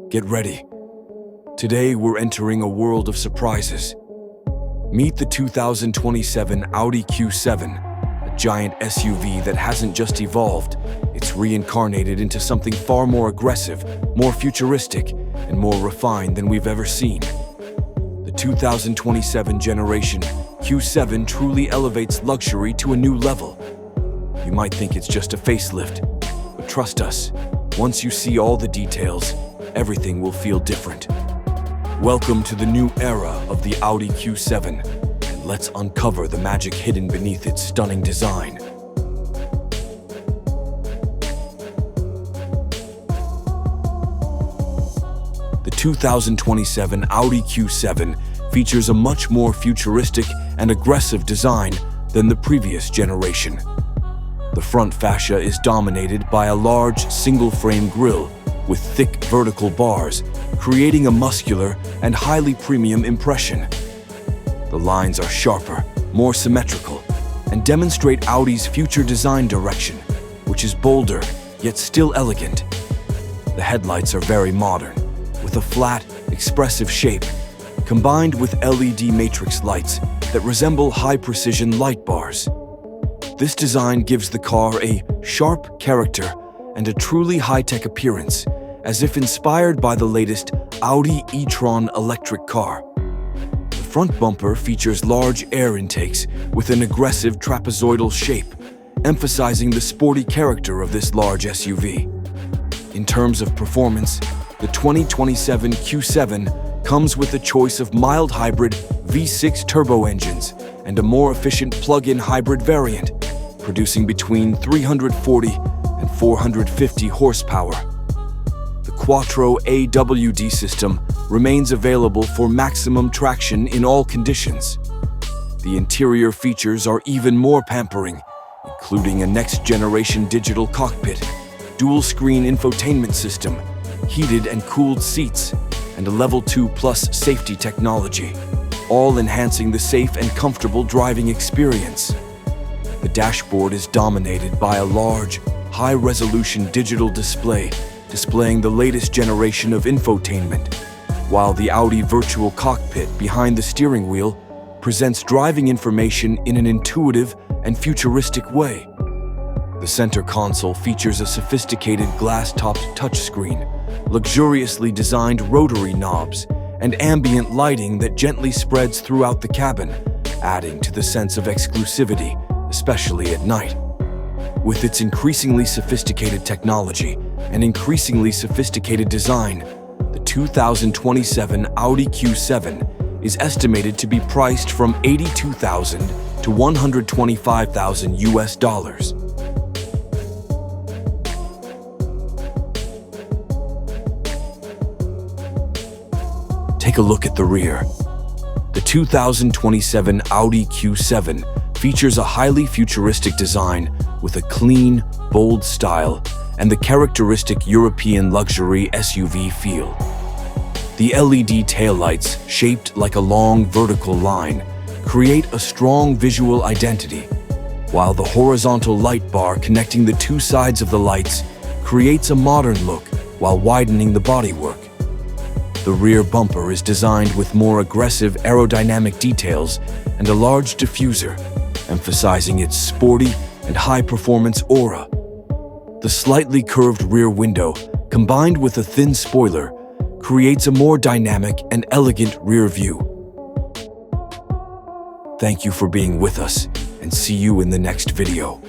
Get ready. Today we're entering a world of surprises. Meet the 2027 Audi Q7, a giant SUV that hasn't just evolved, it's reincarnated into something far more aggressive, more futuristic, and more refined than we've ever seen. The 2027 generation Q7 truly elevates luxury to a new level. You might think it's just a facelift, but trust us, once you see all the details, everything will feel different. Welcome to the new era of the Audi Q7, and let's uncover the magic hidden beneath its stunning design. The 2027 Audi Q7 features a much more futuristic and aggressive design than the previous generation. The front fascia is dominated by a large single-frame grille with thick vertical bars, creating a muscular and highly premium impression. The lines are sharper, more symmetrical, and demonstrate Audi's future design direction, which is bolder, yet still elegant. The headlights are very modern, with a flat, expressive shape, combined with LED matrix lights that resemble high-precision light bars. This design gives the car a sharp character and a truly high-tech appearance, as if inspired by the latest Audi e-tron electric car. The front bumper features large air intakes with an aggressive trapezoidal shape, emphasizing the sporty character of this large SUV. In terms of performance, the 2027 Q7 comes with a choice of mild hybrid V6 turbo engines and a more efficient plug-in hybrid variant, producing between 340 and 450 horsepower. The Quattro AWD system remains available for maximum traction in all conditions. The interior features are even more pampering, including a next-generation digital cockpit, dual-screen infotainment system, heated and cooled seats, and a Level 2+ safety technology, all enhancing the safe and comfortable driving experience. The dashboard is dominated by a large, high-resolution digital display displaying the latest generation of infotainment, while the Audi virtual cockpit behind the steering wheel presents driving information in an intuitive and futuristic way. The center console features a sophisticated glass-topped touchscreen, luxuriously designed rotary knobs, and ambient lighting that gently spreads throughout the cabin, adding to the sense of exclusivity, especially at night. With its increasingly sophisticated technology and increasingly sophisticated design, the 2027 Audi Q7 is estimated to be priced from $82,000 to $125,000 US. Take a look at the rear. The 2027 Audi Q7 features a highly futuristic design with a clean, bold style and the characteristic European luxury SUV feel. The LED taillights, shaped like a long vertical line, create a strong visual identity, while the horizontal light bar connecting the two sides of the lights creates a modern look while widening the bodywork. The rear bumper is designed with more aggressive aerodynamic details and a large diffuser, emphasizing its sporty and high-performance aura. The slightly curved rear window, combined with a thin spoiler, creates a more dynamic and elegant rear view. Thank you for being with us, and see you in the next video.